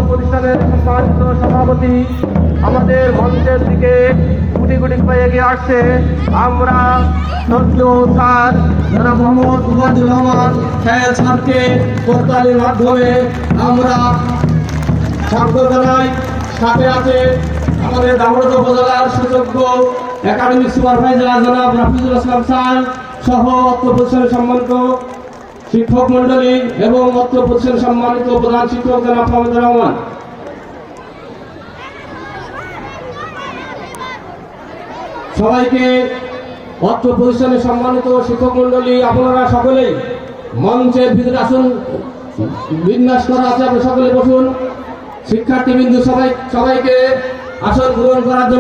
প্রতিষ্ঠানের সম্মানিত সভাপতি আমাদের মঞ্চের দিকে গুটি গুটি পায়ে এগিয়ে আসছে। আমরা স্যার জনাব মোহাম্মদ মুবাজ্জল রহমান খেয়াল স্যারকে করতালির মাধ্যমে আমরা স্বাগত জানাই। সাথে আছে আমাদের দামোদর উপজেলার সুযোগ্য একাডেমিক সুপারভাইজার জনাব রাফিজুল ইসলাম স্যার সহ অত্র প্রতিষ্ঠানের সম্মানিত শিক্ষক মন্ডলী এবং অত্র প্রতিষ্ঠানের সম্মানিত প্রধান শিক্ষক জনাব মোহাম্মদ রহমান। সবাইকে অত্র প্রতিষ্ঠানের সম্মানিত শিক্ষক মন্ডলী, আপনারা সকলেই মঞ্চের ভিতরে আসুন, বিন্যাস করা আছে, আপনি সকলে বসুন। শিক্ষার্থীবৃন্দ সবাইকে আসন গ্রহণ করার জন্য